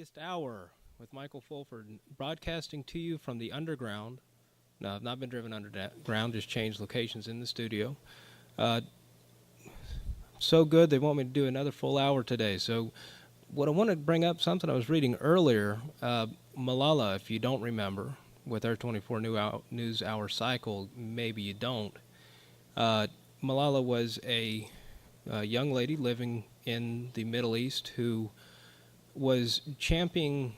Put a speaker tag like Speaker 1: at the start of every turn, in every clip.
Speaker 1: Atheist Hour with Michael Fulford, broadcasting to you from the underground. No, I've not been driven underground, just changed locations in the studio. So good, they want me to do another full hour today. So what I want to bring up, something I was reading earlier, Malala, if you don't remember, with our 24 News Hour cycle, maybe you don't. Malala was a young lady living in the Middle East who was championing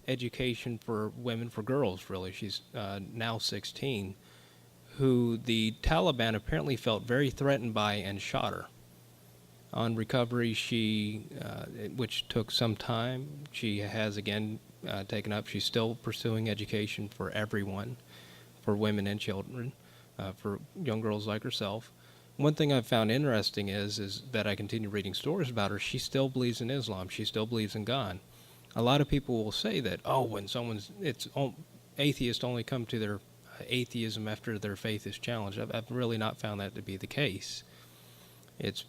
Speaker 1: education for women, for girls, really. She's now 16, who the Taliban apparently felt very threatened by and shot her. On recovery, which took some time, she has again taken up. She's still pursuing education for everyone, for women and children, for young girls like herself. One thing I've found interesting is that I continue reading stories about her. She still believes in Islam. She still believes in God. A lot of people will say that, when atheists only come to their atheism after their faith is challenged. I've really not found that to be the case. It's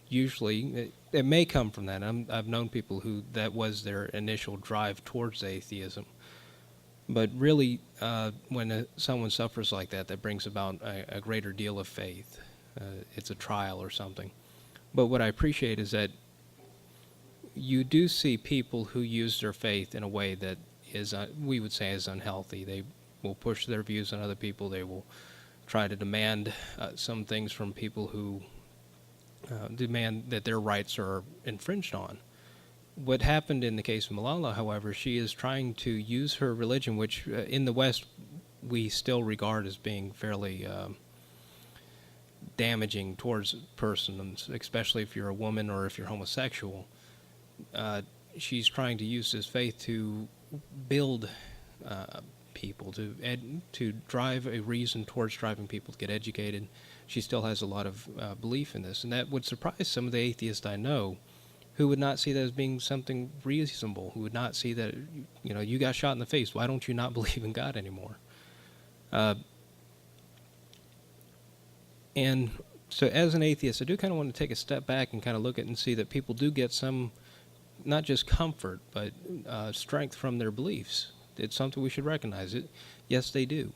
Speaker 1: usually, it may come from that. I've known people who that was their initial drive towards atheism. But really, when someone suffers like that, that brings about a greater deal of faith. It's a trial or something. But what I appreciate is that you do see people who use their faith in a way that is, we would say, is unhealthy. They will push their views on other people. They will try to demand some things from people who demand that their rights are infringed on. What happened in the case of Malala, however, she is trying to use her religion, which in the West we still regard as being fairly damaging towards persons, especially if you're a woman or if you're homosexual. She's trying to use this faith to build people, to drive a reason towards driving people to get educated. She still has a lot of belief in this, and that would surprise some of the atheists I know, who would not see that as being something reasonable, who would not see that, you got shot in the face. Why don't you not believe in God anymore? And so as an atheist, I do kind of want to take a step back and kind of look at and see that people do get some, not just comfort, but strength from their beliefs. It's something we should recognize. Yes, they do.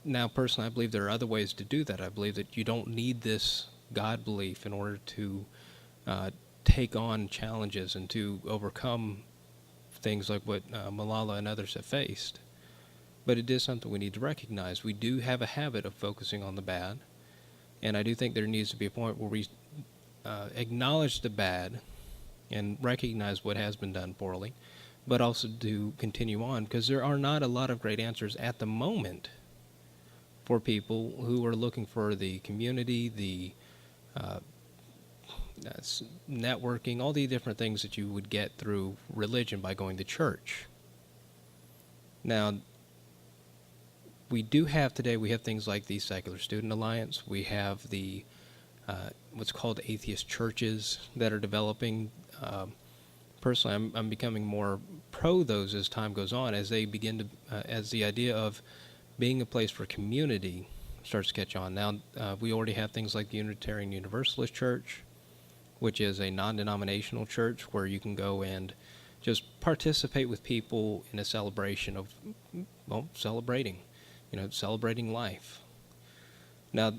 Speaker 1: Now, personally, I believe there are other ways to do that. I believe that you don't need this God belief in order to take on challenges and to overcome things like what Malala and others have faced. But it is something we need to recognize. We do have a habit of focusing on the bad, and I do think there needs to be a point where we acknowledge the bad and recognize what has been done poorly, but also to continue on, because there are not a lot of great answers at the moment for people who are looking for the community, the networking, all the different things that you would get through religion by going to church. Now, we have things like the Secular Student Alliance. We have the what's called atheist churches that are developing. Personally, I'm becoming more pro those as time goes on, as they begin to, as the idea of being a place for community starts to catch on. Now, we already have things like the Unitarian Universalist Church, which is a non-denominational church where you can go and just participate with people in a celebration of, celebrating life. Now,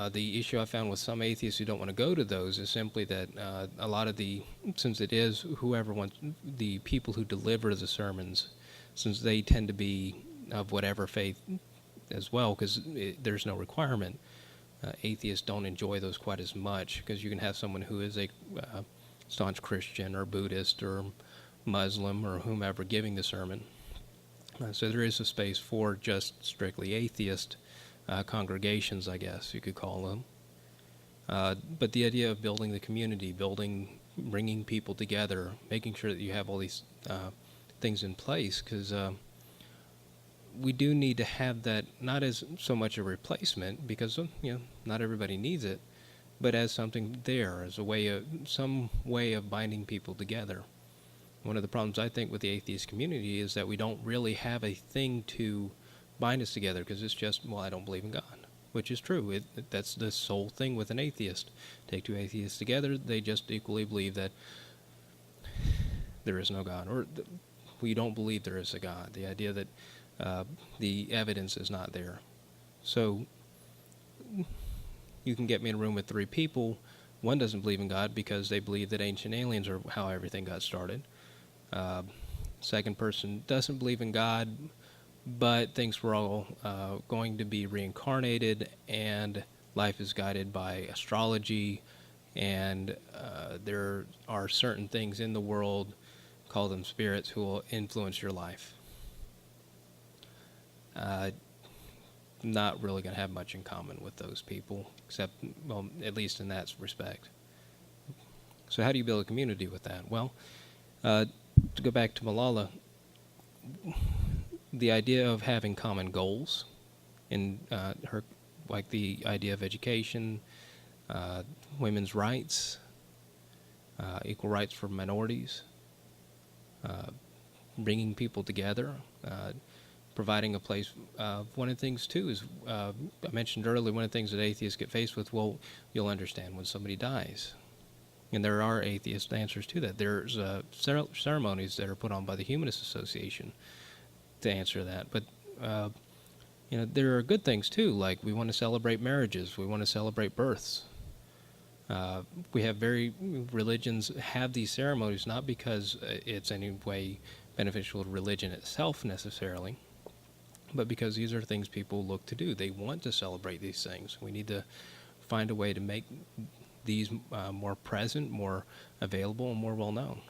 Speaker 1: the issue I found with some atheists who don't want to go to those is simply that a lot of since it is whoever wants, the people who deliver the sermons, since they tend to be of whatever faith as well, because there's no requirement, atheists don't enjoy those quite as much, because you can have someone who is a staunch Christian or Buddhist or Muslim or whomever giving the sermon. So there is a space for just strictly atheist congregations, I guess you could call them. But the idea of building the community, bringing people together, making sure that you have all these things in place, because we do need to have that, not as so much a replacement, because not everybody needs it, but as something there, as some way of binding people together. One of the problems I think with the atheist community is that we don't really have a thing to bind us together, because it's just, I don't believe in God, which is true. That's the sole thing with an atheist. Take two atheists together, they just equally believe that there is no God, or we don't believe there is a God. The idea that the evidence is not there. So you can get me in a room with three people. One doesn't believe in God because they believe that ancient aliens are how everything got started. Second person doesn't believe in God, but thinks we're all going to be reincarnated and life is guided by astrology, and there are certain things in the world, call them spirits, who will influence your life. Not really going to have much in common with those people, except, well, at least in that respect. So how do you build a community with that? Well, to go back to Malala, the idea of having common goals in her, like the idea of education, women's rights, equal rights for minorities, bringing people together, providing a place. One of the things, too, is, I mentioned earlier, one of the things that atheists get faced with, well, you'll understand when somebody dies. And there are atheist answers to that. There's ceremonies that are put on by the Humanist Association to answer that. But, there are good things, too, like we want to celebrate marriages. We want to celebrate births. We have religions have these ceremonies not because it's any way beneficial to religion itself necessarily, but because these are things people look to do. They want to celebrate these things. We need to find a way to make these more present, more available, and more well-known.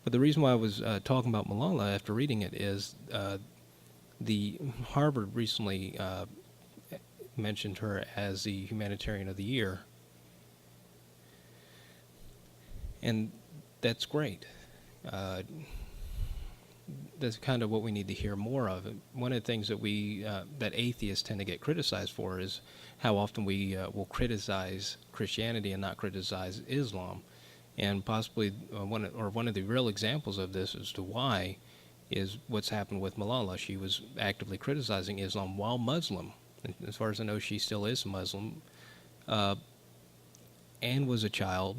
Speaker 1: But the reason why I was talking about Malala after reading it is the Harvard recently mentioned her as the Humanitarian of the Year. And that's great. That's kind of what we need to hear more of. One of the things that that atheists tend to get criticized for is how often we will criticize Christianity and not criticize Islam. And possibly one of the real examples of this as to why is what's happened with Malala. She was actively criticizing Islam while Muslim. And as far as I know, she still is Muslim, and was a child,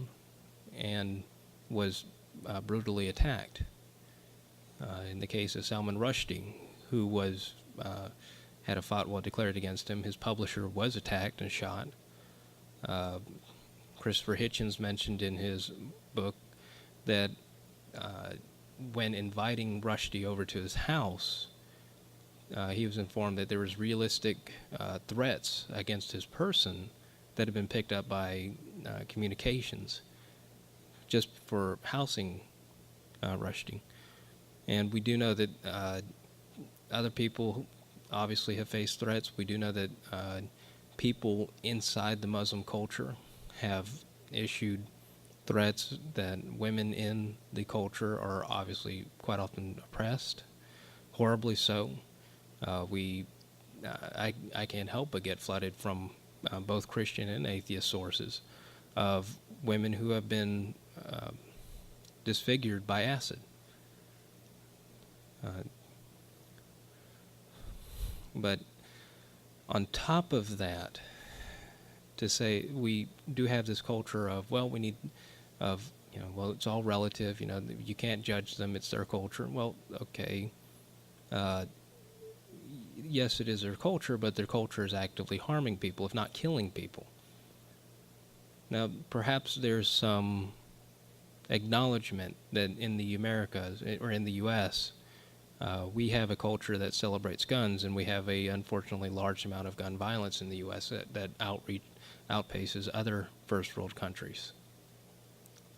Speaker 1: and was brutally attacked. In the case of Salman Rushdie, who was had a fatwa declared against him, his publisher was attacked and shot. Christopher Hitchens mentioned in his book that when inviting Rushdie over to his house, he was informed that there was realistic threats against his person that had been picked up by communications just for housing Rushdie. And we do know that other people obviously have faced threats. We do know that people inside the Muslim culture have issued threats that women in the culture are obviously quite often oppressed, horribly so. I can't help but get flooded from both Christian and atheist sources of women who have been disfigured by acid. But on top of that, to say we do have this culture of, well, it's all relative, you can't judge them, it's their culture. Well, okay, yes, it is their culture, but their culture is actively harming people, if not killing people. Now, perhaps there's some acknowledgement that in the Americas, or in the U.S., we have a culture that celebrates guns, and we have a unfortunately large amount of gun violence in the U.S. that outpaces other first world countries.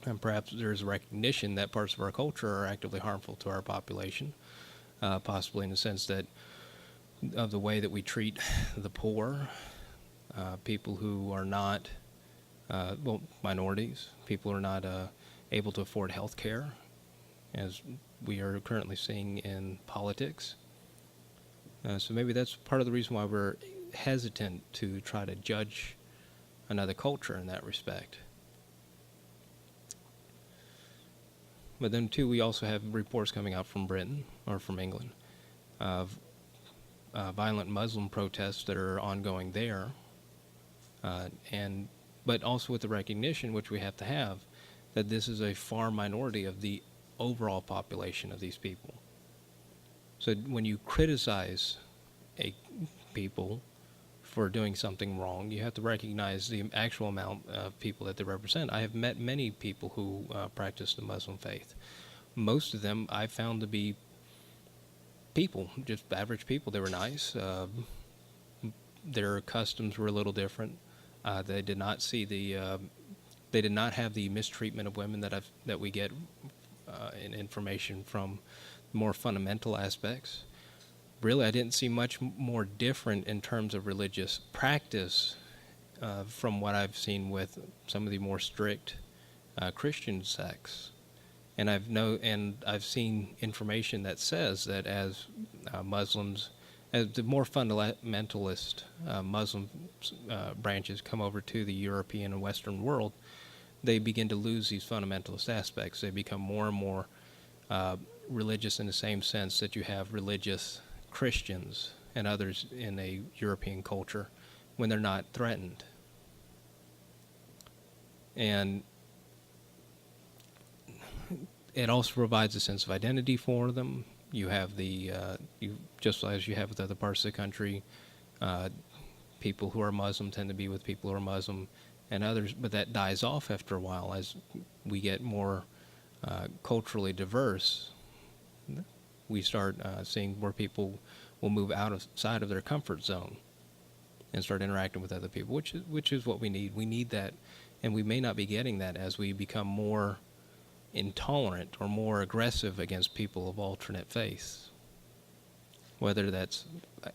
Speaker 1: And perhaps there's a recognition that parts of our culture are actively harmful to our population, possibly in the sense that of the way that we treat the poor, people who are not, minorities, people who are not able to afford health care, as we are currently seeing in politics. So maybe that's part of the reason why we're hesitant to try to judge another culture in that respect. But then, too, we also have reports coming out from Britain, or from England, of violent Muslim protests that are ongoing there, but also with the recognition, which we have to have, that this is a far minority of the overall population of these people. So when you criticize a people for doing something wrong, you have to recognize the actual amount of people that they represent. I have met many people who practice the Muslim faith. Most of them I found to be people, just average people. They were nice. Their customs were a little different. They did not see they did not have the mistreatment of women that we get in information from more fundamental aspects. Really, I didn't see much more different in terms of religious practice from what I've seen with some of the more strict Christian sects. And I've seen information that says that as Muslims, as the more fundamentalist Muslim branches come over to the European and Western world, they begin to lose these fundamentalist aspects. They become more and more religious in the same sense that you have religious Christians and others in a European culture when they're not threatened. And it also provides a sense of identity for them. You have just as you have with other parts of the country, people who are Muslim tend to be with people who are Muslim and others, but that dies off after a while as we get more culturally diverse. We start seeing where people will move outside of their comfort zone and start interacting with other people, which is what we need. We need that, and we may not be getting that as we become more intolerant or more aggressive against people of alternate faiths, whether that's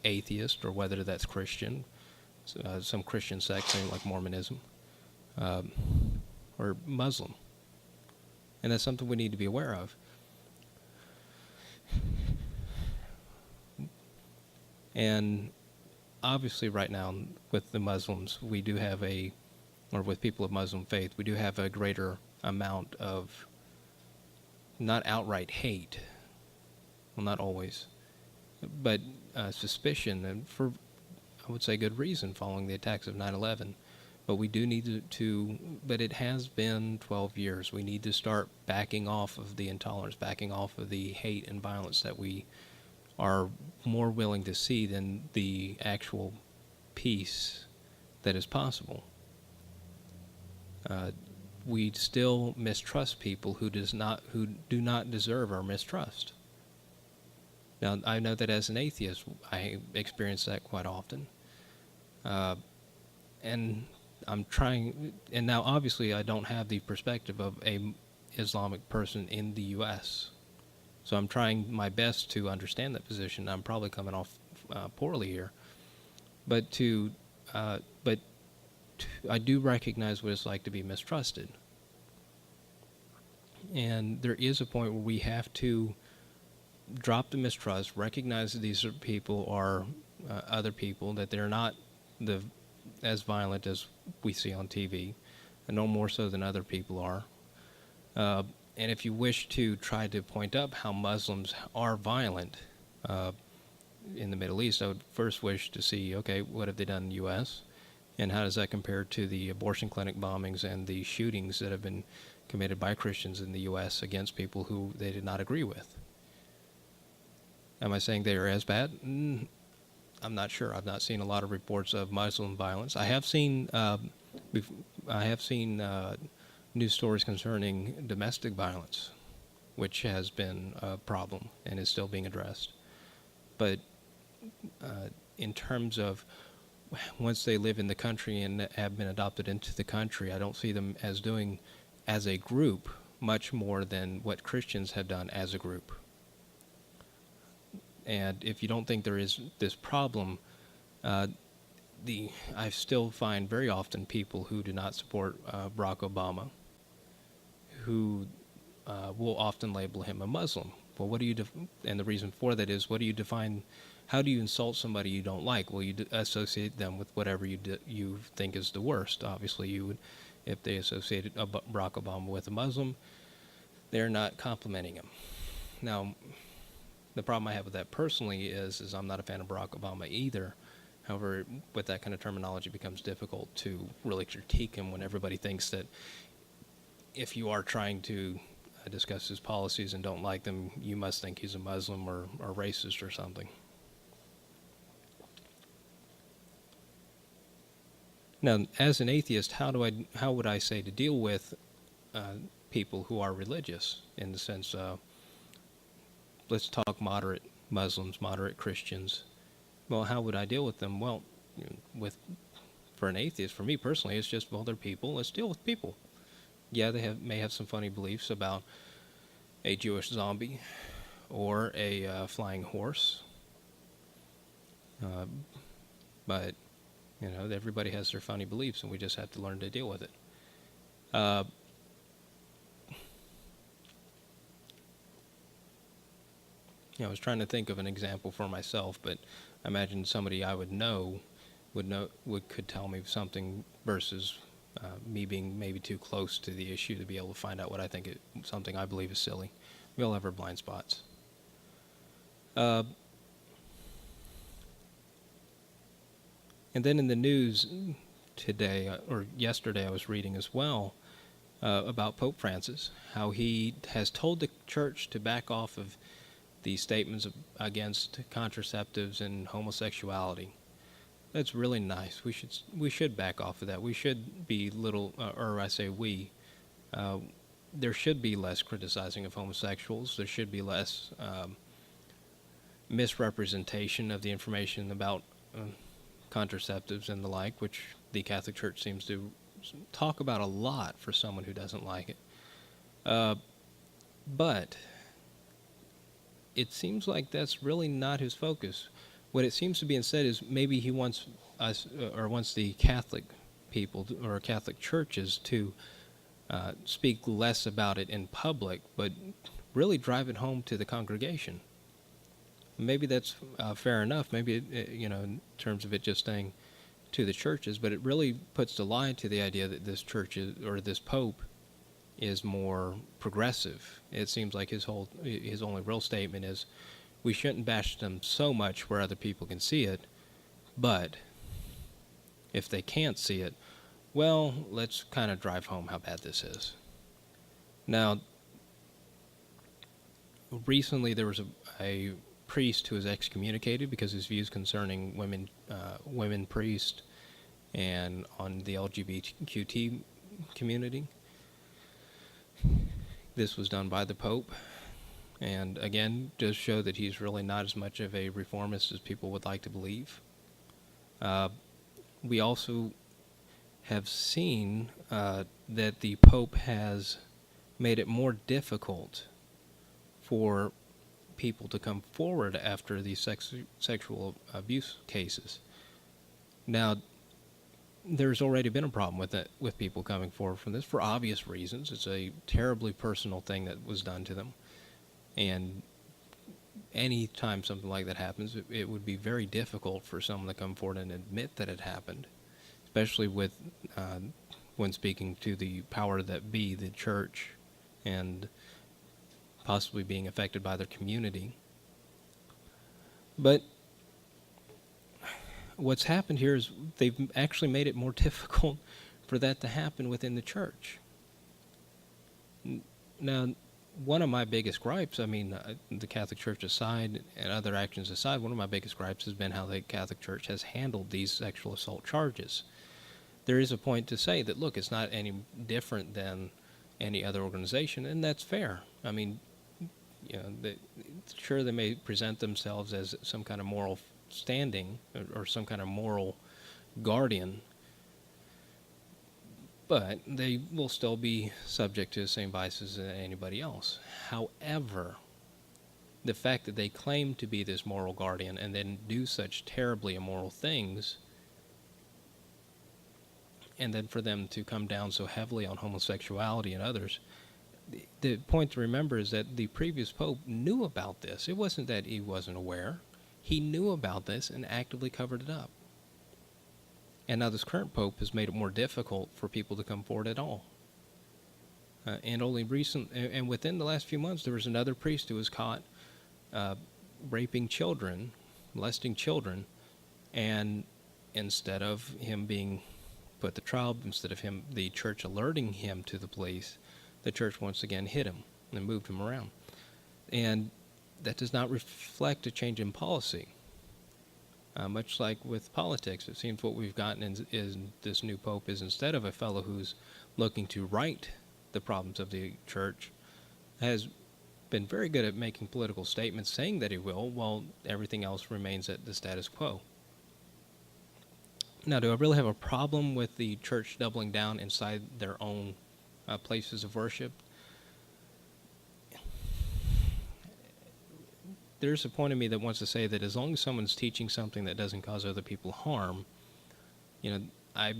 Speaker 1: atheist or whether that's Christian, some Christian sect like Mormonism, or Muslim. And that's something we need to be aware of. And obviously right now with the Muslims, we do have or with people of Muslim faith, we do have a greater amount of not outright hate, well, not always, but suspicion, and for, I would say, good reason following the attacks of 9/11. But we do need but it has been 12 years. We need to start backing off of the intolerance, backing off of the hate and violence that we are more willing to see than the actual peace that is possible. We still mistrust people who do not deserve our mistrust. Now, I know that as an atheist, I experience that quite often. And I'm trying, and now obviously I don't have the perspective of a Islamic person in the U.S., so I'm trying my best to understand that position. I'm probably coming off poorly here, but I do recognize what it's like to be mistrusted. And there is a point where we have to drop the mistrust, recognize that these people are other people, that they're not as violent as we see on TV, and no more so than other people are. And if you wish to try to point up how Muslims are violent in the Middle East, I would first wish to see, okay, what have they done in the U.S., and how does that compare to the abortion clinic bombings and the shootings that have been committed by Christians in the U.S. against people who they did not agree with? Am I saying they are as bad? I'm not sure. I've not seen a lot of reports of Muslim violence. I have seen news stories concerning domestic violence, which has been a problem and is still being addressed. But in terms of once they live in the country and have been adopted into the country, I don't see them as doing, as a group, much more than what Christians have done as a group. And if you don't think there is this problem, I still find very often people who do not support Barack Obama, who will often label him a Muslim. Well, what do you and the reason for that is, what do you define? How do you insult somebody you don't like? Well, you associate them with whatever you think is the worst. Obviously, you would, if they associated Barack Obama with a Muslim, they're not complimenting him. Now, the problem I have with that personally is I'm not a fan of Barack Obama either. However, with that kind of terminology, it becomes difficult to really critique him when everybody thinks that if you are trying to I discuss his policies and don't like them, you must think he's a Muslim or racist or something. Now, as an atheist, how would I say to deal with people who are religious, in the sense, let's talk moderate Muslims, moderate Christians. Well, how would I deal with them? Well, for an atheist, for me personally, it's just, well, they're people. Let's deal with people. Yeah, they may have some funny beliefs about a Jewish zombie or a flying horse, but everybody has their funny beliefs, and we just have to learn to deal with it. I was trying to think of an example for myself, but I imagine somebody I would know could tell me something versus me being maybe too close to the issue to be able to find out what I think something I believe is silly. We all have our blind spots. And then in the news today, or yesterday, I was reading as well about Pope Francis, how he has told the church to back off of the statements against contraceptives and homosexuality. That's really nice. We should back off of that. We should be there should be less criticizing of homosexuals. There should be less misrepresentation of the information about contraceptives and the like, which the Catholic Church seems to talk about a lot for someone who doesn't like it. But it seems like that's really not his focus. What it seems to be instead is maybe he wants wants the Catholic people or Catholic churches to speak less about it in public, but really drive it home to the congregation. Maybe that's fair enough. Maybe in terms of it just staying to the churches, but it really puts the lie to the idea that this church this Pope is more progressive. It seems like his only real statement is, we shouldn't bash them so much where other people can see it, but if they can't see it, well, let's kind of drive home how bad this is. Now, recently there was a priest who was excommunicated because his views concerning women priests and on the LGBTQ community. This was done by the Pope, and again, does show that he's really not as much of a reformist as people would like to believe. We also have seen that the Pope has made it more difficult for people to come forward after these sexual abuse cases. Now, there's already been a problem with people coming forward from this for obvious reasons. It's a terribly personal thing that was done to them, and any time something like that happens, it would be very difficult for someone to come forward and admit that it happened, especially when speaking to the power that be, the church, and possibly being affected by their community. But what's happened here is they've actually made it more difficult for that to happen within the church. Now, one of my biggest gripes, the Catholic Church aside and other actions aside, one of my biggest gripes has been how the Catholic Church has handled these sexual assault charges. There is a point to say that, look, it's not any different than any other organization, and that's fair. Sure, they may present themselves as some kind of moral standing or some kind of moral guardian, but they will still be subject to the same vices as anybody else. However, the fact that they claim to be this moral guardian and then do such terribly immoral things, and then for them to come down so heavily on homosexuality and others, the point to remember is that the previous Pope knew about this. It wasn't that he wasn't aware. He knew about this and actively covered it up. And now this current Pope has made it more difficult for people to come forward at all. And within the last few months, there was another priest who was caught raping children, molesting children, and instead of him being put to trial, instead of the church alerting him to the police, the church once again hid him. and moved him around. And that does not reflect a change in policy. Much like with politics, it seems what we've gotten in this new pope is, instead of a fellow who's looking to right the problems of the church, has been very good at making political statements saying that he will, while everything else remains at the status quo. Now, do I really have a problem with the church doubling down inside their own places of worship? There's a point in me that wants to say that as long as someone's teaching something that doesn't cause other people harm, I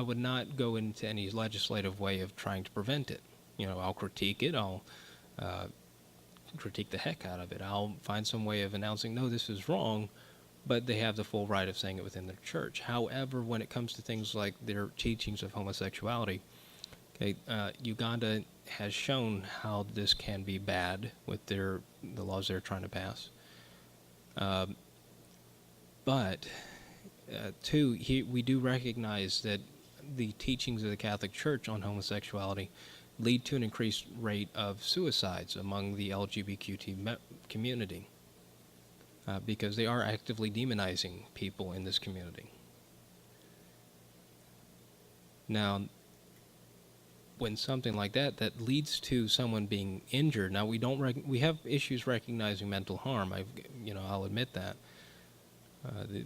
Speaker 1: would not go into any legislative way of trying to prevent it. I'll critique it. I'll critique the heck out of it. I'll find some way of announcing, no, this is wrong, but they have the full right of saying it within their church. However, when it comes to things like their teachings of homosexuality, Uganda has shown how this can be bad with the laws they're trying to pass. But we do recognize that the teachings of the Catholic Church on homosexuality lead to an increased rate of suicides among the LGBTQ community, because they are actively demonizing people in this community. Now, when something like that leads to someone being injured, now we have issues recognizing mental harm. I'll admit that.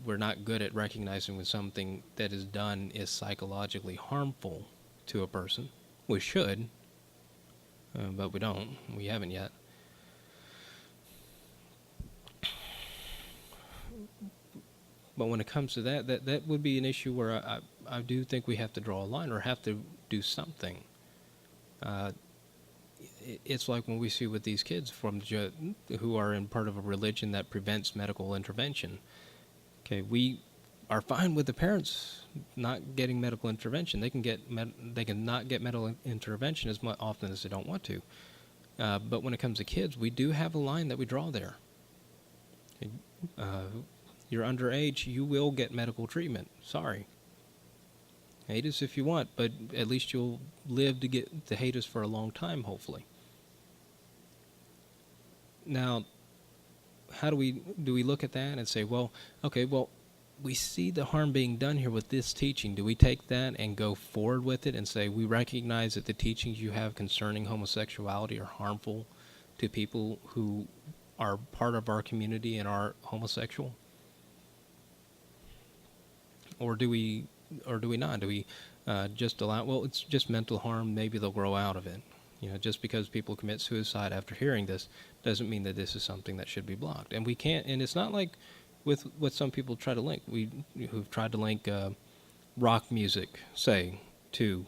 Speaker 1: We're not good at recognizing when something that is done is psychologically harmful to a person. We should, but we don't. We haven't yet. But when it comes to that would be an issue where I do think we have to draw a line or have to do something. It's like when we see with these kids who are in part of a religion that prevents medical intervention. Okay, we are fine with the parents not getting medical intervention. They can not get medical intervention as often as they don't want to. But when it comes to kids, we do have a line that we draw there. You're underage, you will get medical treatment. Sorry. Hate us if you want, but at least you'll live to hate us for a long time, hopefully. Now, how do we look at that and say, we see the harm being done here with this teaching. Do we take that and go forward with it and say, we recognize that the teachings you have concerning homosexuality are harmful to people who are part of our community and are homosexual? Or do we not? Do we just allow, it's just mental harm, maybe they'll grow out of it. Just because people commit suicide after hearing this doesn't mean that this is something that should be blocked. And we can't, and it's not like with what some people try to link. Who've tried to link rock music, say, to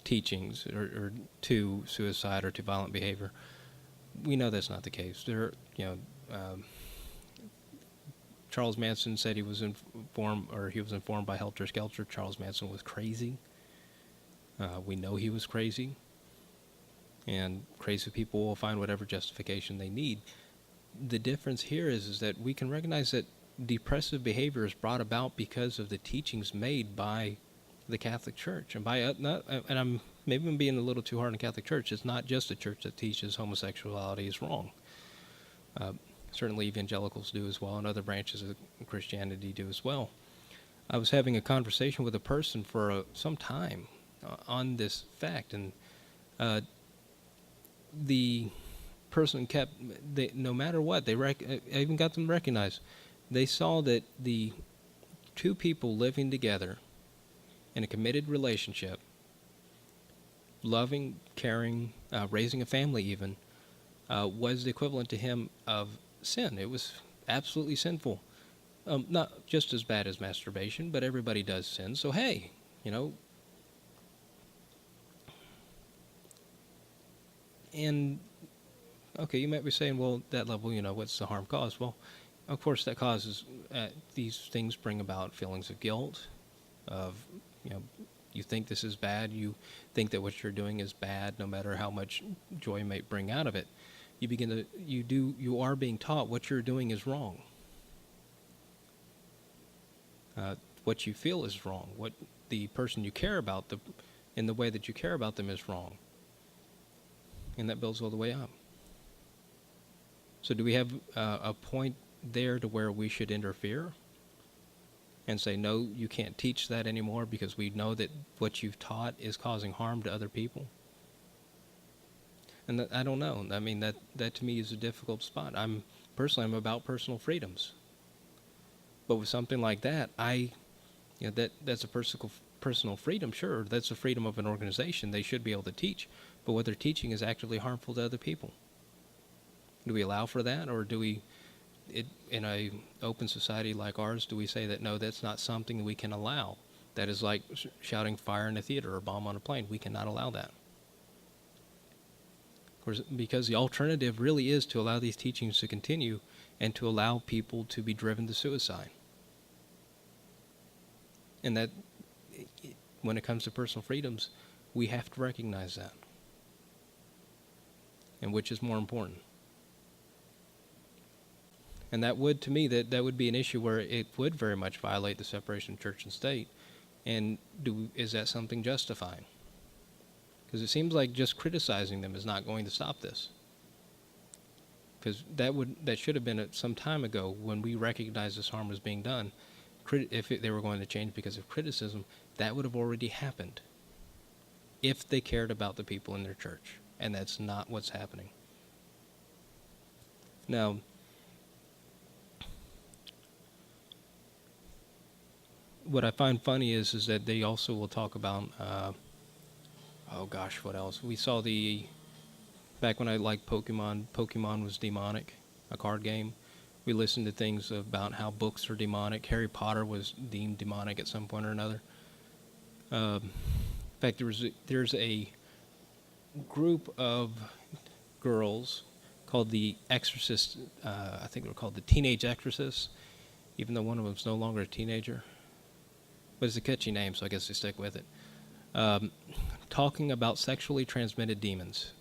Speaker 1: teachings or to suicide or to violent behavior. We know that's not the case. Charles Manson said he was informed by Helter Skelter. Charles Manson was crazy. We know he was crazy. And crazy people will find whatever justification they need. The difference here is that we can recognize that depressive behavior is brought about because of the teachings made by the Catholic Church. And I'm being a little too hard on the Catholic Church. It's not just a church that teaches homosexuality is wrong. Certainly evangelicals do as well, and other branches of Christianity do as well. I was having a conversation with a person for some time on this fact, and the person no matter what, I even got them recognized. They saw that the two people living together in a committed relationship, loving, caring, raising a family even, was the equivalent to him of sin. It was absolutely sinful. Not just as bad as masturbation, but everybody does sin. So hey, and okay, you might be saying, well, that level, what's the harm caused? Well, of course, that causes these things bring about feelings of guilt, of you think this is bad, you think that what you're doing is bad, no matter how much joy you might bring out of it. You are being taught what you're doing is wrong. What you feel is wrong. What the person you care about, in the way that you care about them, is wrong. and that builds all the way up. So do we have a point there to where we should interfere and say, no, you can't teach that anymore because we know that what you've taught is causing harm to other people? And I don't know. I mean, that to me is a difficult spot. I'm about personal freedoms. But with something like that, that's a personal freedom, sure. That's the freedom of an organization. They should be able to teach. But what they're teaching is actively harmful to other people. Do we allow for that, or do we, in a open society like ours, do we say that, no, that's not something we can allow? That is like shouting fire in a theater or bomb on a plane. We cannot allow that. Of course, because the alternative really is to allow these teachings to continue and to allow people to be driven to suicide. And that, when it comes to personal freedoms, we have to recognize that. And which is more important? And that would, to me, that would be an issue where it would very much violate the separation of church and state. And is that something justifying? Because it seems like just criticizing them is not going to stop this. Because that should have been some time ago when we recognized this harm was being done. If they were going to change because of criticism, that would have already happened if they cared about the people in their church. And that's not what's happening. Now, what I find funny is that they also will talk about, what else? We saw back when I liked Pokemon was demonic, a card game. We listened to things about how books are demonic. Harry Potter was deemed demonic at some point or another. In fact, there's a group of girls called the Exorcists. I think they're called the Teenage Exorcists, even though one of them's no longer a teenager. But it's a catchy name, so I guess they stick with it. Talking about sexually transmitted demons.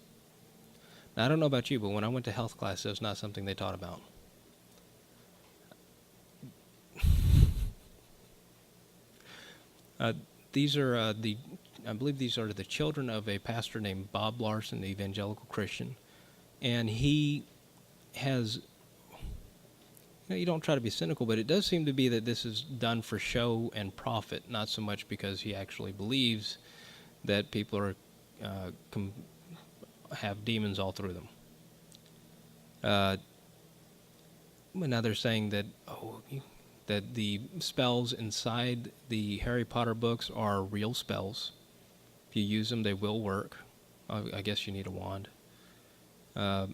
Speaker 1: Now, I don't know about you, but when I went to health class, that was not something they taught about. These are I believe these are the children of a pastor named Bob Larson, the evangelical Christian, and he has. You don't try to be cynical, but it does seem to be that this is done for show and profit, not so much because he actually believes that people are have demons all through them. But now they're saying that that the spells inside the Harry Potter books are real spells. If you use them, they will work. I guess you need a wand. And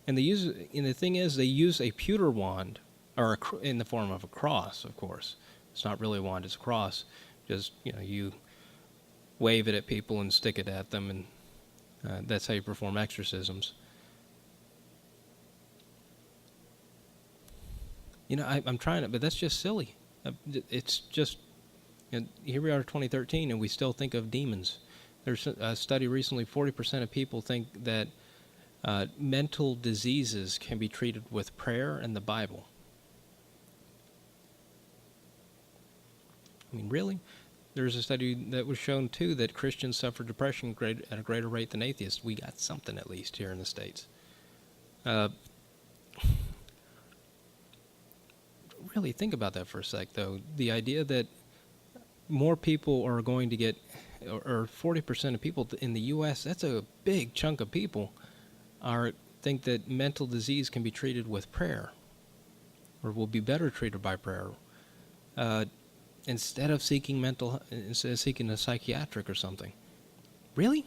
Speaker 1: the thing is, they use a pewter wand, or in the form of a cross, of course. It's not really a wand; it's a cross. Just you wave it at people and stick it at them, and that's how you perform exorcisms. I'm trying it, but that's just silly. It's just here we are, 2013, and we still think of demons. There's a study recently: 40% of people think that mental diseases can be treated with prayer and the Bible. I mean, really? There's a study that was shown, too, that Christians suffer depression at a greater rate than atheists. We got something, at least, here in the States. Really think about that for a sec, though. The idea that more people are going to get, or 40% of people in the U.S., that's a big chunk of people, think that mental disease can be treated with prayer, or will be better treated by prayer, instead of seeking a psychiatric or something. Really?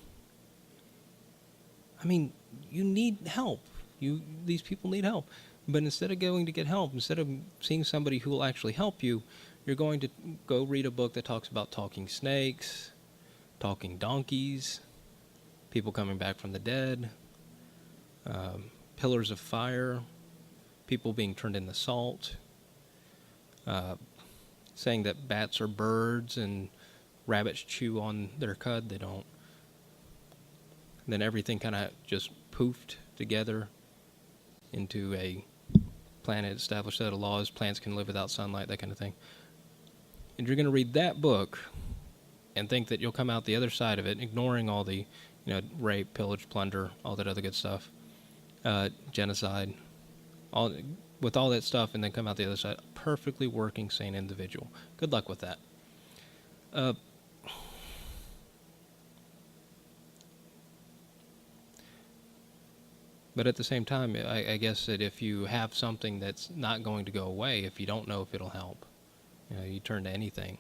Speaker 1: I mean, you need help. These people need help. But instead of going to get help, instead of seeing somebody who will actually help you, you're going to go read a book that talks about talking snakes, talking donkeys, people coming back from the dead, pillars of fire, people being turned into salt, saying that bats are birds and rabbits chew on their cud. They don't. And then everything kind of just poofed together into a planet, established set of laws, plants can live without sunlight, that kind of thing. And you're going to read that book and think that you'll come out the other side of it, ignoring all the rape, pillage, plunder, all that other good stuff, genocide, all with all that stuff, and then come out the other side, perfectly working, sane individual. Good luck with that. Uh, but at the same time, I guess that if you have something that's not going to go away, if you don't know if it'll help, you turn to anything.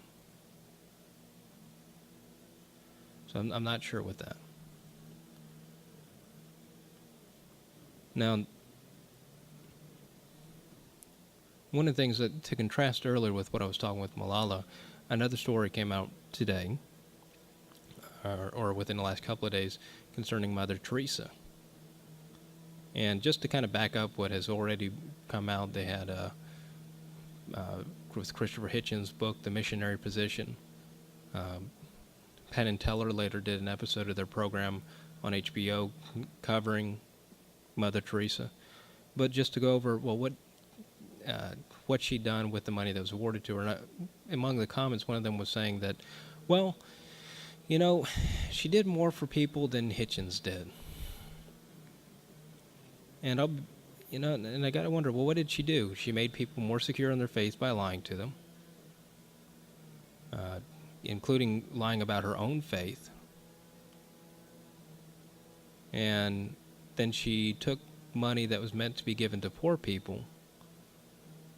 Speaker 1: So I'm not sure with that. Now, one of the things that, to contrast earlier with what I was talking with Malala, another story came out today, or within the last couple of days, concerning Mother Teresa. And just to kind of back up what has already come out, they had with Christopher Hitchens' book, The Missionary Position. Penn and Teller later did an episode of their program on HBO covering Mother Teresa. But just to go over, well, what she'd done with the money that was awarded to her. And among the comments, one of them was saying that, well, she did more for people than Hitchens did. And and I got to wonder, well, what did she do? She made people more secure in their faith by lying to them, including lying about her own faith. And then she took money that was meant to be given to poor people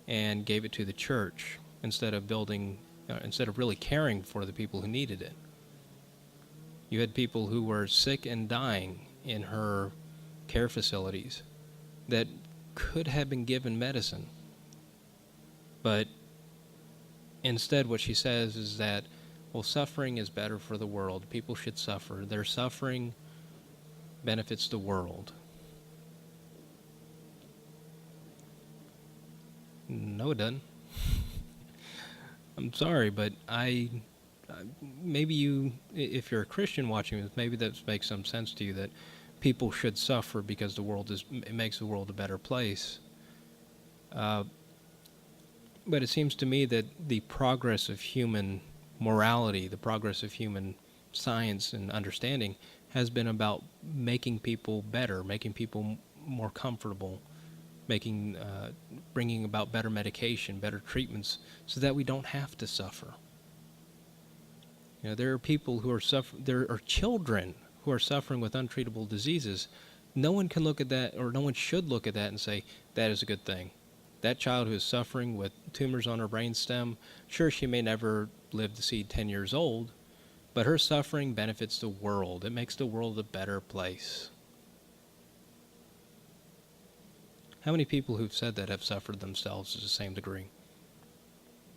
Speaker 1: and gave it to the church instead of really caring for the people who needed it. You had people who were sick and dying in her care facilities that could have been given medicine. But instead what she says is that, well, suffering is better for the world. People should suffer. Their suffering benefits the world. No, it doesn't. I'm sorry, but maybe if you're a Christian watching this, maybe that makes some sense to you, that people should suffer because it makes the world a better place. But it seems to me that the progress of human morality, the progress of human science and understanding has been about making people better, making people more comfortable, bringing about better medication, better treatments, so that we don't have to suffer. There are people who are there are children who are suffering with untreatable diseases. No one can look at that, or no one should look at that and say, that is a good thing. That child who is suffering with tumors on her brainstem, sure, she may never live to see 10 years old, but her suffering benefits the world. It makes the world a better place. How many people who've said that have suffered themselves to the same degree?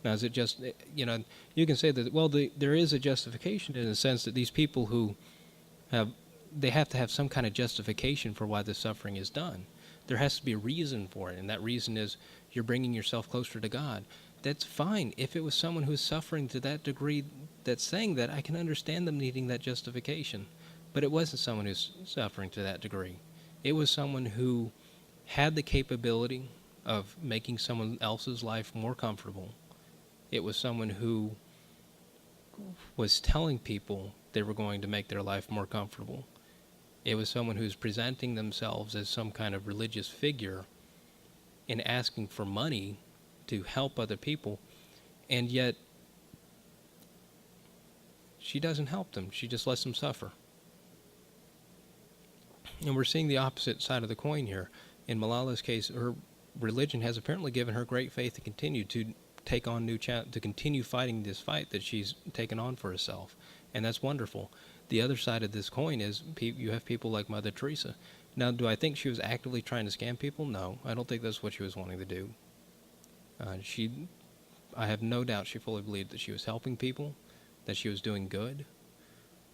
Speaker 1: Now, is it just, you can say that, well, there is a justification in the sense that these people who they have to have some kind of justification for why the suffering is done. There has to be a reason for it, and that reason is you're bringing yourself closer to God. That's fine. If it was someone who's suffering to that degree that's saying that, I can understand them needing that justification. But it wasn't someone who's suffering to that degree. It was someone who had the capability of making someone else's life more comfortable. It was someone who was telling people they were going to make their life more comfortable. It was someone who's presenting themselves as some kind of religious figure and asking for money to help other people, and yet she doesn't help them. She just lets them suffer. And we're seeing the opposite side of the coin here. In Malala's case, her religion has apparently given her great faith to continue to take on to continue fighting this fight that she's taken on for herself. And that's wonderful. The other side of this coin is you have people like Mother Teresa. Now, do I think she was actively trying to scam people? No, I don't think that's what she was wanting to do. I have no doubt she fully believed that she was helping people, that she was doing good,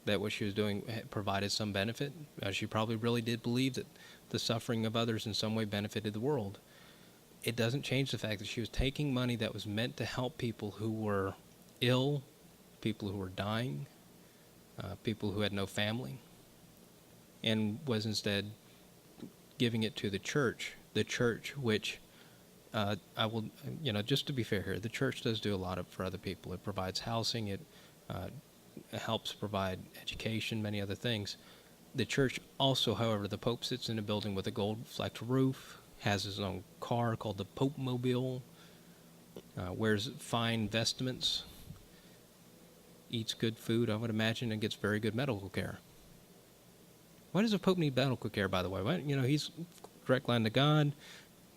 Speaker 1: that what she was doing provided some benefit. She probably really did believe that the suffering of others in some way benefited the world. It doesn't change the fact that she was taking money that was meant to help people who were ill, people who were dying, people who had no family, and was instead giving it to the church which I will, just to be fair here, the church does do a lot for other people. It provides housing, it helps provide education, many other things. The church also, however, the Pope sits in a building with a gold-flecked roof, has his own car called the Pope Mobile, wears fine vestments, eats good food, I would imagine, and gets very good medical care. Why does a Pope need medical care, by the way? Why, he's direct line to God.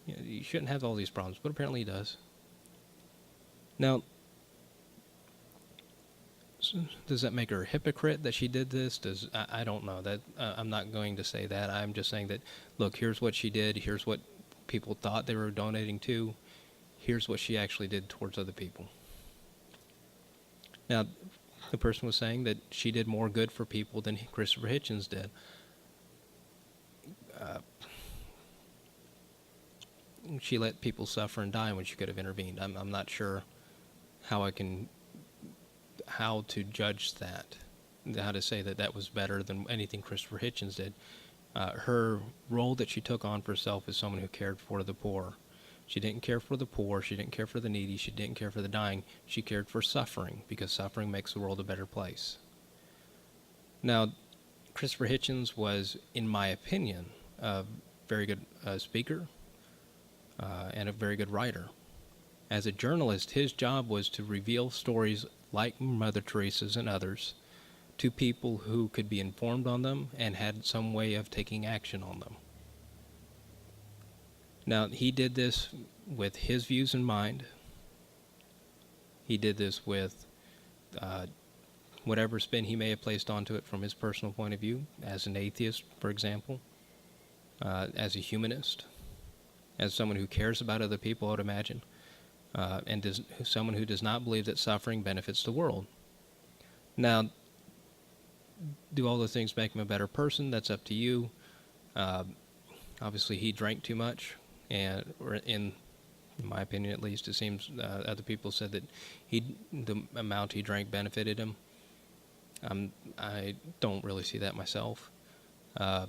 Speaker 1: You shouldn't have all these problems, but apparently he does. Now, does that make her a hypocrite that she did this? I don't know. That I'm not going to say that. I'm just saying that, look, here's what she did. Here's what people thought they were donating to. Here's what she actually did towards other people. Now, the person was saying that she did more good for people than Christopher Hitchens did. She let people suffer and die when she could have intervened. I'm not sure how to judge that, how to say that was better than anything Christopher Hitchens did. Her role that she took on for herself as someone who cared for the poor. She didn't care for the poor, she didn't care for the needy, she didn't care for the dying. She cared for suffering, because suffering makes the world a better place. Now, Christopher Hitchens was, in my opinion, a very good speaker and a very good writer. As a journalist, his job was to reveal stories like Mother Teresa's and others to people who could be informed on them and had some way of taking action on them. Now, he did this with his views in mind. He did this with whatever spin he may have placed onto it from his personal point of view, as an atheist, for example, as a humanist, as someone who cares about other people, I would imagine, and someone who does not believe that suffering benefits the world. Now, do all those things make him a better person? That's up to you. Obviously, he drank too much, or in my opinion at least, it seems other people said that the amount he drank benefited him. I don't really see that myself. There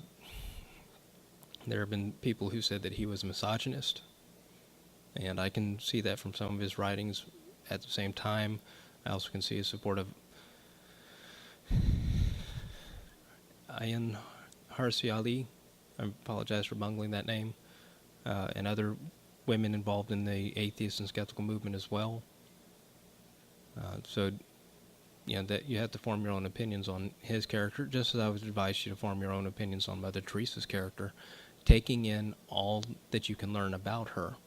Speaker 1: have been people who said that he was a misogynist, and I can see that from some of his writings. At the same time, I also can see his support of Ayan Harsi Ali, I apologize for bungling that name, and other women involved in the atheist and skeptical movement as well. So, that you have to form your own opinions on his character, just as I would advise you to form your own opinions on Mother Teresa's character, taking in all that you can learn about her.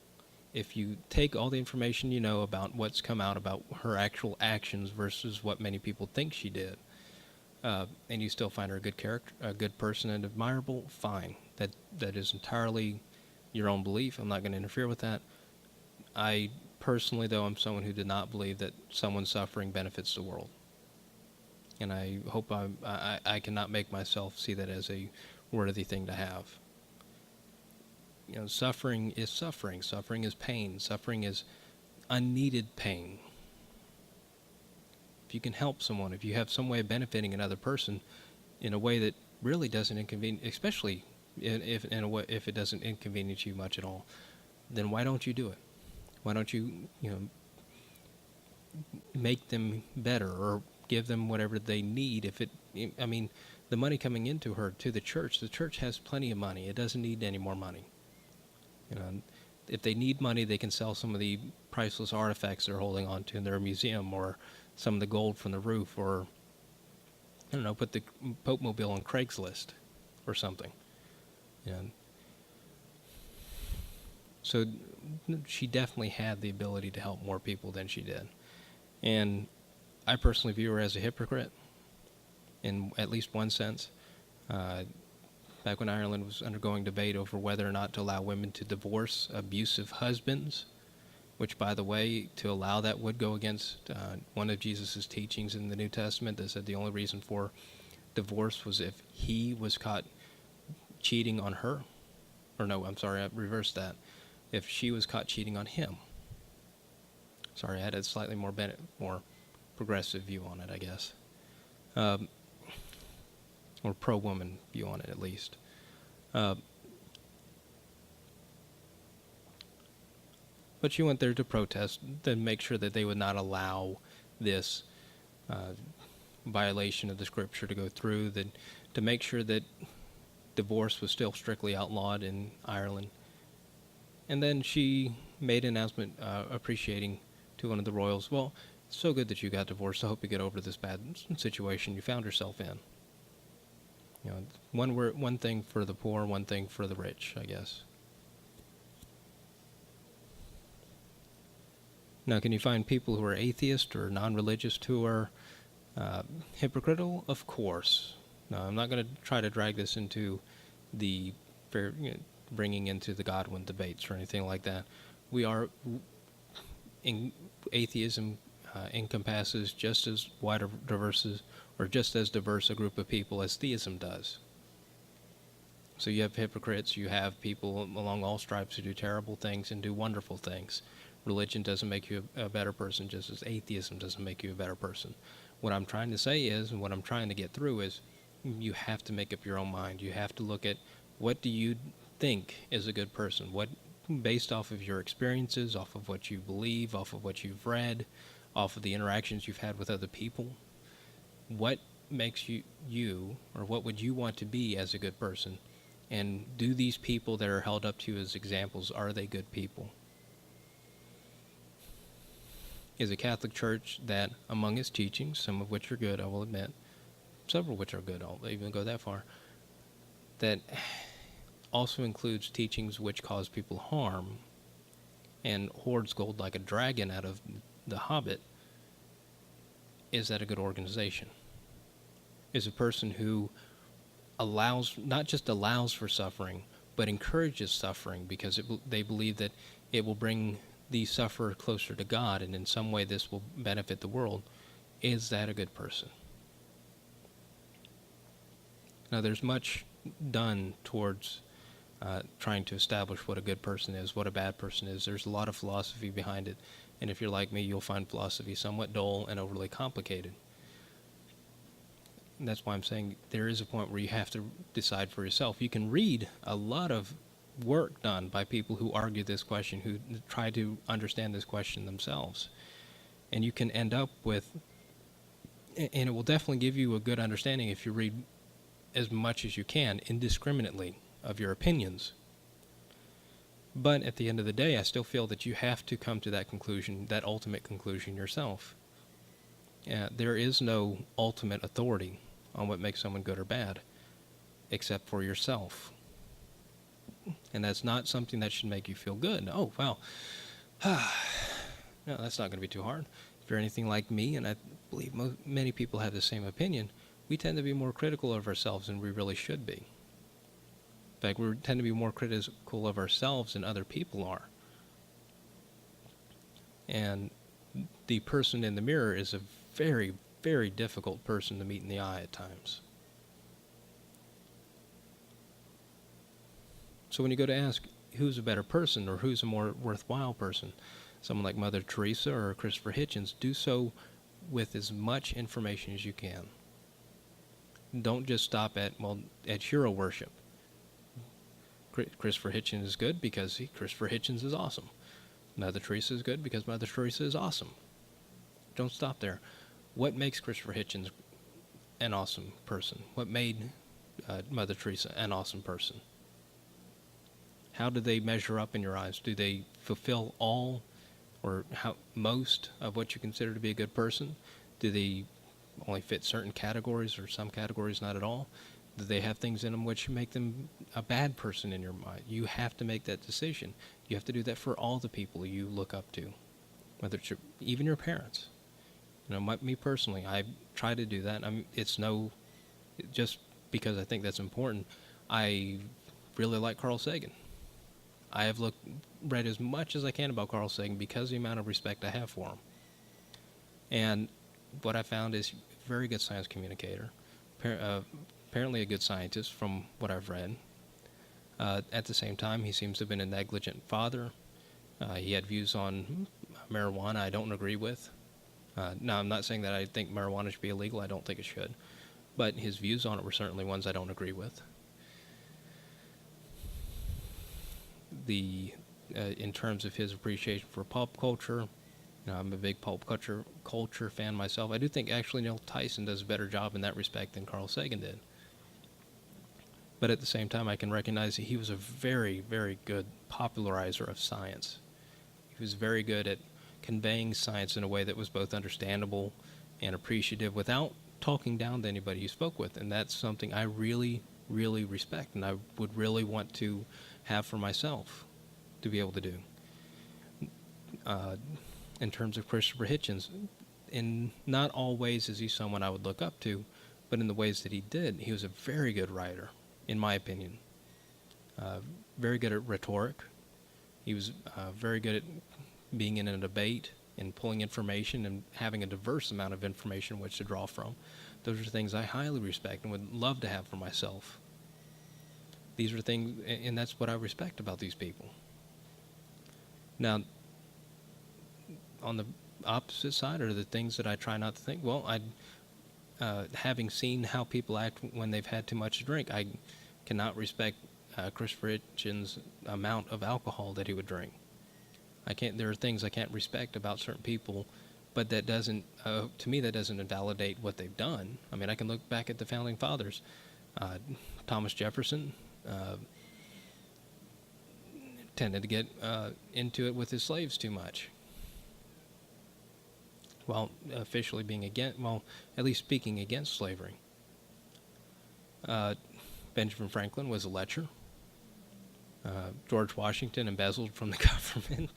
Speaker 1: If you take all the information you know about what's come out about her actual actions versus what many people think she did, and you still find her a good character, a good person, and admirable, fine. That is entirely your own belief. I'm not going to interfere with that. I personally, though, am someone who did not believe that someone's suffering benefits the world. And I hope I cannot make myself see that as a worthy thing to have. Suffering is suffering. Suffering is pain. Suffering is unneeded pain. If you can help someone, if you have some way of benefiting another person in a way that really doesn't inconvenience, especially if it doesn't inconvenience you much at all, then why don't you do it? Why don't you, make them better or give them whatever they need? The money coming into the church has plenty of money. It doesn't need any more money. If they need money, they can sell some of the priceless artifacts they're holding on to in their museum, or some of the gold from the roof, or, put the Pope Mobile on Craigslist or something. So she definitely had the ability to help more people than she did. And I personally view her as a hypocrite in at least one sense. Back when Ireland was undergoing debate over whether or not to allow women to divorce abusive husbands, which, by the way, to allow that would go against one of Jesus' teachings in the New Testament that said the only reason for divorce was if he was caught cheating on her. Or no, I'm sorry, I reversed that. If she was caught cheating on him. Sorry, I had a slightly more progressive view on it, I guess. Or pro-woman view on it, at least. But she went there to protest, to make sure that they would not allow this violation of the scripture to go through, that to make sure that divorce was still strictly outlawed in Ireland. And then she made an announcement appreciating to one of the royals, well, it's so good that you got divorced. I hope you get over this bad situation you found yourself in. You know, one thing for the poor, one thing for the rich, I guess. Now, can you find people who are atheist or non-religious who are hypocritical? Of course. Now, I'm not going to try to drag this into the bringing into the Godwin debates or anything like that. Atheism encompasses just as wide just as diverse a group of people as theism does. So you have hypocrites, you have people along all stripes who do terrible things and do wonderful things. Religion doesn't make you a better person, just as atheism doesn't make you a better person. What I'm trying to say is, and what I'm trying to get through is, you have to make up your own mind. You have to look at, what do you think is a good person? What, based off of your experiences, off of what you believe, off of what you've read, off of the interactions you've had with other people, what makes you, or what would you want to be as a good person? And do these people that are held up to you as examples, are they good people? Is a Catholic Church that, among its teachings, some of which are good, I will admit, several of which are good, I'll even go that far, that also includes teachings which cause people harm and hoards gold like a dragon out of The Hobbit, is that a good organization? Is a person who not just allows for suffering, but encourages suffering because they believe that it will bring the sufferer closer to God, and in some way this will benefit the world. Is that a good person? Now, there's much done towards trying to establish what a good person is, what a bad person is. There's a lot of philosophy behind it, and if you're like me, you'll find philosophy somewhat dull and overly complicated. And that's why I'm saying there is a point where you have to decide for yourself. You can read a lot of work done by people who argue this question, who try to understand this question themselves. And you can end up with, and it will definitely give you a good understanding if you read as much as you can, indiscriminately, of your opinions. But at the end of the day, I still feel that you have to come to that conclusion, that ultimate conclusion yourself. There is no ultimate authority on what makes someone good or bad, except for yourself. And that's not something that should make you feel good. Oh, wow. No, that's not going to be too hard. If you're anything like me, and I believe many people have the same opinion, we tend to be more critical of ourselves than we really should be. In fact, we tend to be more critical of ourselves than other people are. And the person in the mirror is a very, very difficult person to meet in the eye at times. So when you go to ask who's a better person or who's a more worthwhile person, someone like Mother Teresa or Christopher Hitchens, do so with as much information as you can. Don't just stop at hero worship. Christopher Hitchens is good because Christopher Hitchens is awesome. Mother Teresa is good because Mother Teresa is awesome. Don't stop there. What makes Christopher Hitchens an awesome person? What made Mother Teresa an awesome person? How do they measure up in your eyes? Do they fulfill all or most of what you consider to be a good person? Do they only fit certain categories or some categories not at all? Do they have things in them which make them a bad person in your mind? You have to make that decision. You have to do that for all the people you look up to, whether it's even your parents. Me personally, I try to do that. Just because I think that's important. I really like Carl Sagan. I have read as much as I can about Carl Sagan because of the amount of respect I have for him. And what I found is a very good science communicator, apparently a good scientist from what I've read. At the same time, he seems to have been a negligent father. He had views on marijuana I don't agree with. Now, I'm not saying that I think marijuana should be illegal. I don't think it should. But his views on it were certainly ones I don't agree with. In terms of his appreciation for pulp culture, I'm a big pulp culture fan myself. I do think actually Neil Tyson does a better job in that respect than Carl Sagan did. But at the same time, I can recognize that he was a very, very good popularizer of science. He was very good at conveying science in a way that was both understandable and appreciative without talking down to anybody you spoke with. And that's something I really, really respect, and I would really want to have for myself to be able to do. In terms of Christopher Hitchens, in not all ways is he someone I would look up to, but in the ways that he did, he was a very good writer, in my opinion. Very good at rhetoric. He was very good at being in a debate and pulling information and having a diverse amount of information which to draw from. Those are things I highly respect and would love to have for myself. These are things, and that's what I respect about these people. Now, on the opposite side are the things that I try not to think. Well, having seen how people act when they've had too much to drink, I cannot respect Christopher Hitchens' amount of alcohol that he would drink. There are things I can't respect about certain people, but that doesn't, to me, that doesn't invalidate what they've done. I mean, I can look back at the founding fathers. Thomas Jefferson tended to get into it with his slaves too much. While officially being at least speaking against slavery. Benjamin Franklin was a lecher. George Washington embezzled from the government,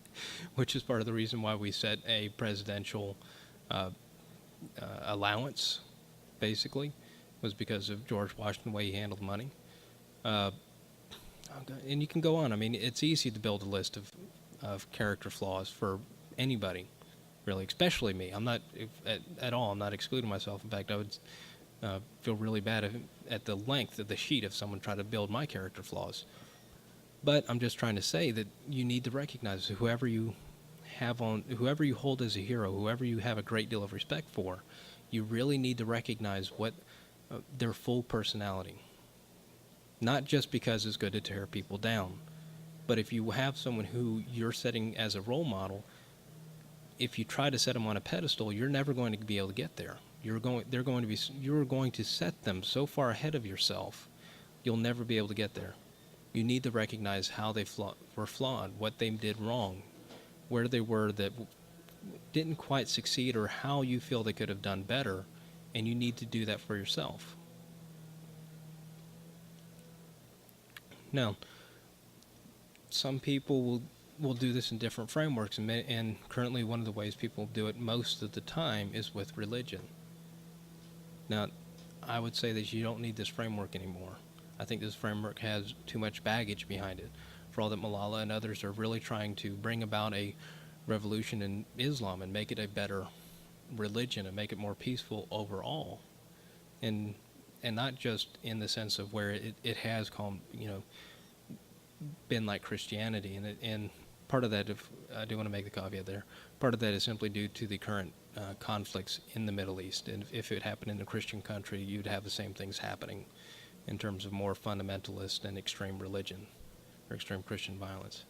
Speaker 1: which is part of the reason why we set a presidential allowance, basically, was because of George Washington, the way he handled money. And you can go on. I mean, it's easy to build a list of character flaws for anybody, really, especially me. I'm not, at all, I'm not excluding myself. In fact, I would feel really bad at the length of the sheet if someone tried to build my character flaws. But I'm just trying to say that you need to recognize whoever you hold as a hero, whoever you have a great deal of respect for, you really need to recognize what their full personality. Not just because it's good to tear people down, but if you have someone who you're setting as a role model, if you try to set them on a pedestal, you're never going to be able to get there. You're going to set them so far ahead of yourself, you'll never be able to get there. You need to recognize how they were flawed, what they did wrong, where they were that didn't quite succeed, or how you feel they could have done better, and you need to do that for yourself. Now, some people will do this in different frameworks, and currently one of the ways people do it most of the time is with religion. Now, I would say that you don't need this framework anymore. I think this framework has too much baggage behind it. For all that Malala and others are really trying to bring about a revolution in Islam and make it a better religion and make it more peaceful overall, and not just in the sense of where it has been like Christianity, and part of that, if I do want to make the caveat there, part of that is simply due to the current conflicts in the Middle East. And if it happened in a Christian country, you'd have the same things happening in terms of more fundamentalist and extreme religion or extreme Christian violence.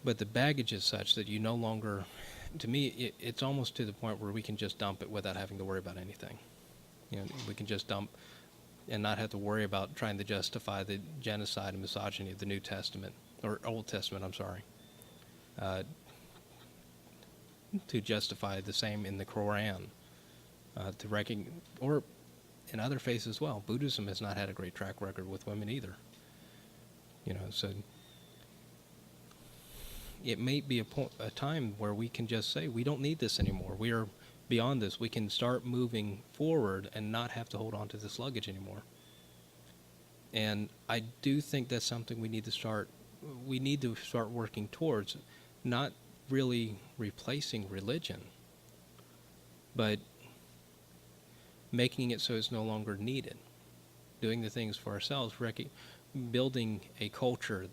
Speaker 1: But the baggage is such that you no longer, to me, it's almost to the point where we can just dump it without having to worry about anything. We can just dump and not have to worry about trying to justify the genocide and misogyny of the New Testament, or Old Testament, I'm sorry, to justify the same in the Quran, or in other faiths as well. Buddhism has not had a great track record with women either. So it may be a time where we can just say, we don't need this anymore. We are beyond this. We can start moving forward and not have to hold on to this luggage anymore. And I do think that's something we need to start working towards, not really replacing religion, but making it so it's no longer needed. Doing the things for ourselves, building a culture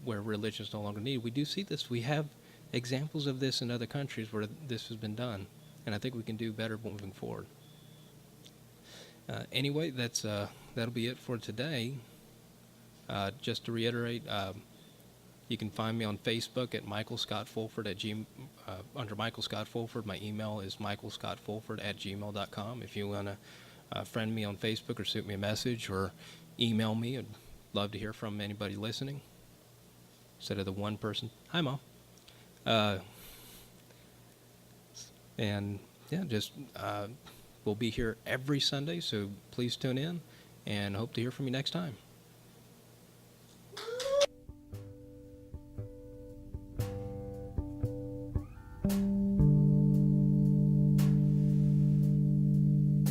Speaker 1: where religion is no longer needed. We do see this. We have examples of this in other countries where this has been done, and I think we can do better moving forward. Anyway, that'll be it for today. Just to reiterate, you can find me on Facebook at Michael Scott Fulford under Michael Scott Fulford. My email is michaelscottfulford@gmail.com. If you want to friend me on Facebook or shoot me a message, or email me. I'd love to hear from anybody listening instead of the one person. Hi, Mom. Uh, and yeah, just we'll be here every Sunday, so please tune in and hope to hear from you next time.